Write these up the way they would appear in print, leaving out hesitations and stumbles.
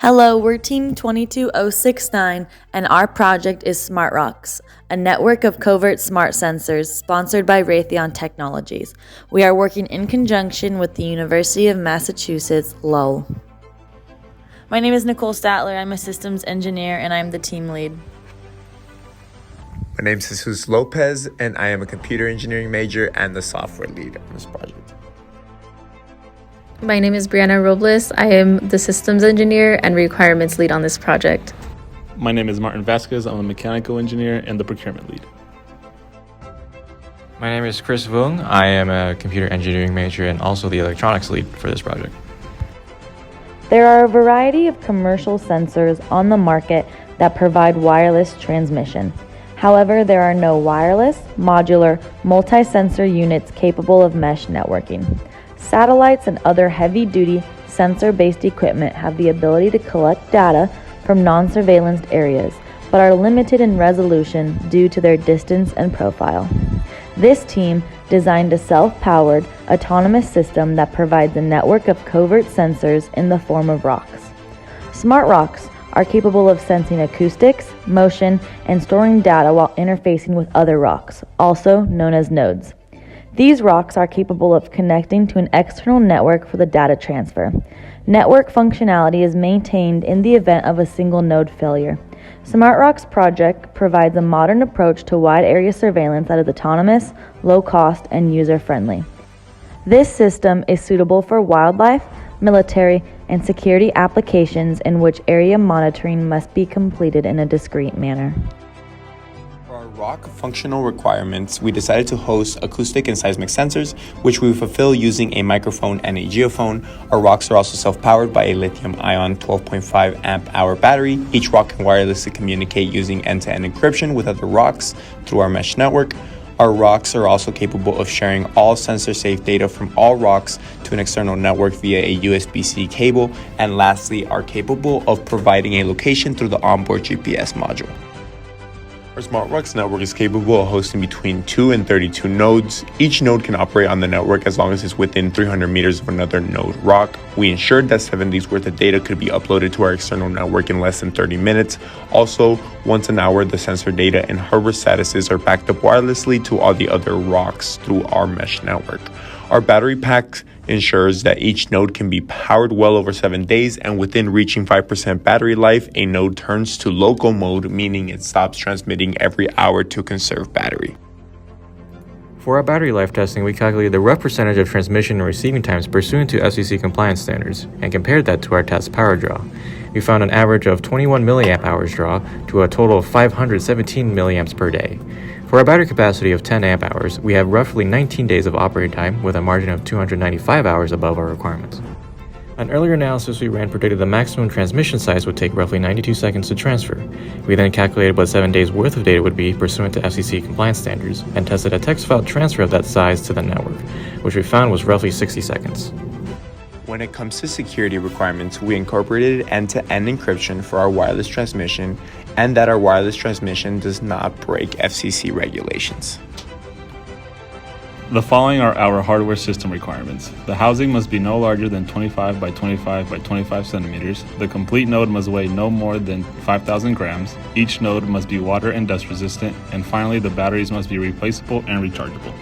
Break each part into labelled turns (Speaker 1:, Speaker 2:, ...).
Speaker 1: Hello, we're Team 22069, and our project is Smart Rocks, a network of covert smart sensors sponsored by Raytheon Technologies. We are working in conjunction with the University of Massachusetts, Lowell. My name is Nicole Statler. I'm a systems engineer, and I'm the team lead.
Speaker 2: My name is Jesus Lopez, and I am a computer engineering major and the software lead on this project.
Speaker 3: My name is Brianna Robles. I am the systems engineer and requirements lead on this project.
Speaker 4: My name is Martin Vasquez. I'm a mechanical engineer and the procurement lead.
Speaker 5: My name is Chris Vung. I am a computer engineering major and also the electronics lead for this project.
Speaker 1: There are a variety of commercial sensors on the market that provide wireless transmission. However, there are no wireless, modular, multi-sensor units capable of mesh networking. Satellites and other heavy-duty sensor-based equipment have the ability to collect data from non-surveillanced areas, but are limited in resolution due to their distance and profile. This team designed a self-powered, autonomous system that provides a network of covert sensors in the form of rocks. Smart rocks are capable of sensing acoustics, motion, and storing data while interfacing with other rocks, also known as nodes. These rocks are capable of connecting to an external network for the data transfer. Network functionality is maintained in the event of a single node failure. Smart Rocks project provides a modern approach to wide area surveillance that is autonomous, low cost, and user-friendly. This system is suitable for wildlife, military, and security applications in which area monitoring must be completed in a discrete manner.
Speaker 2: For our rock functional requirements, we decided to host acoustic and seismic sensors, which we fulfill using a microphone and a geophone. Our rocks are also self-powered by a lithium-ion 12.5 amp-hour battery. Each rock can wirelessly communicate using end-to-end encryption with other rocks through our mesh network. Our rocks are also capable of sharing all sensor-safe data from all rocks to an external network via a USB-C cable, and lastly, are capable of providing a location through the onboard GPS module. Our Smart Rocks network is capable of hosting between 2 and 32 nodes. Each node can operate on the network as long as it's within 300 meters of another node rock. We ensured that 7 days worth of data could be uploaded to our external network in less than 30 minutes. Also, once an hour, the sensor data and harbor statuses are backed up wirelessly to all the other rocks through our mesh network. Our battery pack ensures that each node can be powered well over 7 days, and within reaching 5% battery life, a node turns to local mode, meaning it stops transmitting every hour to conserve battery.
Speaker 5: For our battery life testing, we calculated the rough percentage of transmission and receiving times pursuant to FCC compliance standards and compared that to our test power draw. We found an average of 21 milliamp hours draw to a total of 517 milliamps per day. For our battery capacity of 10 amp hours, we have roughly 19 days of operating time with a margin of 295 hours above our requirements. An earlier analysis we ran predicted the maximum transmission size would take roughly 92 seconds to transfer. We then calculated what 7 days worth of data would be pursuant to FCC compliance standards and tested a text file transfer of that size to the network, which we found was roughly 60 seconds.
Speaker 2: When it comes to security requirements, we incorporated end-to-end encryption for our wireless transmission, and that our wireless transmission does not break FCC regulations.
Speaker 4: The following are our hardware system requirements. The housing must be no larger than 25 by 25 by 25 centimeters. The complete node must weigh no more than 5,000 grams. Each node must be water and dust resistant. And finally, the batteries must be replaceable and rechargeable.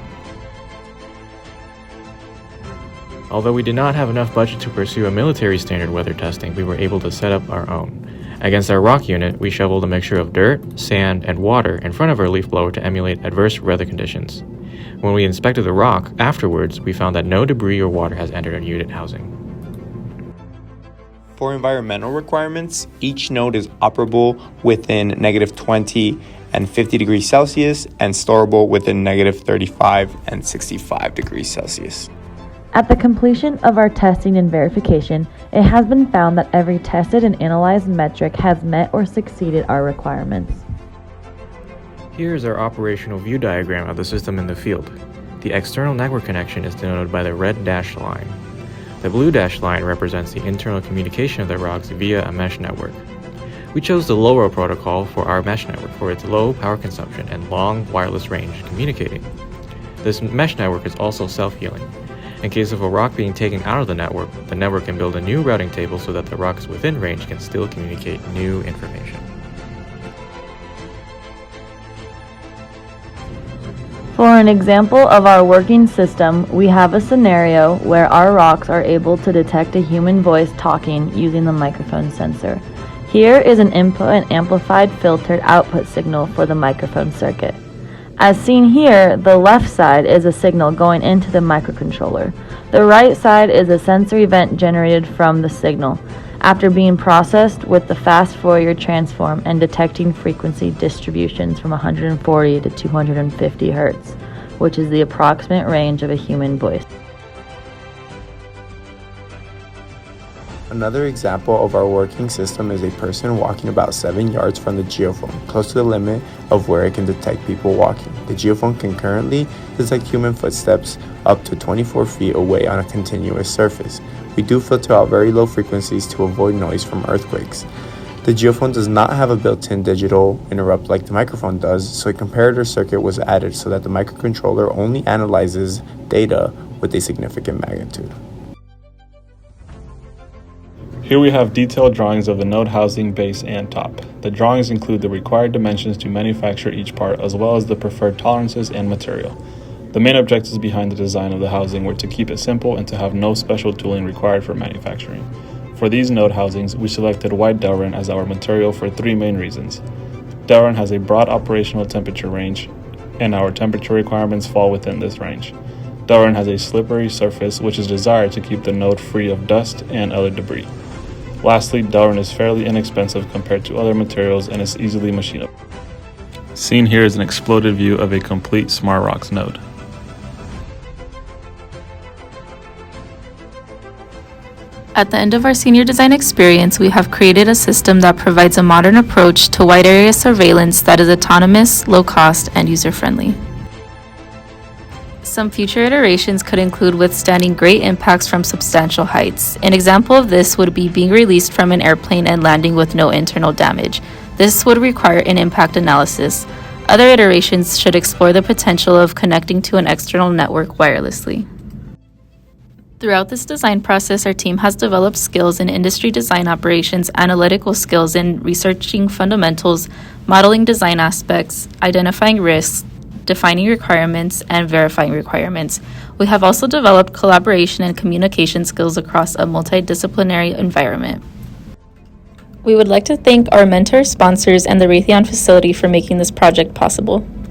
Speaker 5: Although we did not have enough budget to pursue a military standard weather testing, we were able to set up our own. Against our rock unit, we shoveled a mixture of dirt, sand, and water in front of our leaf blower to emulate adverse weather conditions. When we inspected the rock afterwards, we found that no debris or water has entered our unit housing.
Speaker 2: For environmental requirements, each node is operable within -20 and 50 degrees Celsius and storable within -35 and 65 degrees Celsius.
Speaker 1: At the completion of our testing and verification, it has been found that every tested and analyzed metric has met or succeeded our requirements.
Speaker 5: Here is our operational view diagram of the system in the field. The external network connection is denoted by the red dashed line. The blue dashed line represents the internal communication of the rocks via a mesh network. We chose the LoRa protocol for our mesh network for its low power consumption and long wireless range communicating. This mesh network is also self-healing. In case of a rock being taken out of the network can build a new routing table so that the rocks within range can still communicate new information.
Speaker 1: For an example of our working system, we have a scenario where our rocks are able to detect a human voice talking using the microphone sensor. Here is an input and amplified filtered output signal for the microphone circuit. As seen here, the left side is a signal going into the microcontroller. The right side is a sensor event generated from the signal, after being processed with the fast Fourier transform and detecting frequency distributions from 140 to 250 Hertz, which is the approximate range of a human voice.
Speaker 2: Another example of our working system is a person walking about 7 yards from the geophone, close to the limit of where it can detect people walking. The geophone can currently detect human footsteps up to 24 feet away on a continuous surface. We do filter out very low frequencies to avoid noise from earthquakes. The geophone does not have a built-in digital interrupt like the microphone does, so a comparator circuit was added so that the microcontroller only analyzes data with a significant magnitude.
Speaker 4: Here we have detailed drawings of the node housing, base, and top. The drawings include the required dimensions to manufacture each part, as well as the preferred tolerances and material. The main objectives behind the design of the housing were to keep it simple and to have no special tooling required for manufacturing. For these node housings, we selected white Delrin as our material for three main reasons. Delrin has a broad operational temperature range, and our temperature requirements fall within this range. Delrin has a slippery surface, which is desired to keep the node free of dust and other debris. Lastly, Delrin is fairly inexpensive compared to other materials and is easily machinable. Seen here is an exploded view of a complete SmartRocks node.
Speaker 3: At the end of our senior design experience, we have created a system that provides a modern approach to wide area surveillance that is autonomous, low cost, and user-friendly. Some future iterations could include withstanding great impacts from substantial heights. An example of this would be being released from an airplane and landing with no internal damage. This would require an impact analysis. Other iterations should explore the potential of connecting to an external network wirelessly. Throughout this design process, our team has developed skills in industry design operations, analytical skills in researching fundamentals, modeling design aspects, identifying risks, defining requirements, and verifying requirements. We have also developed collaboration and communication skills across a multidisciplinary environment. We would like to thank our mentor sponsors and the Raytheon facility for making this project possible.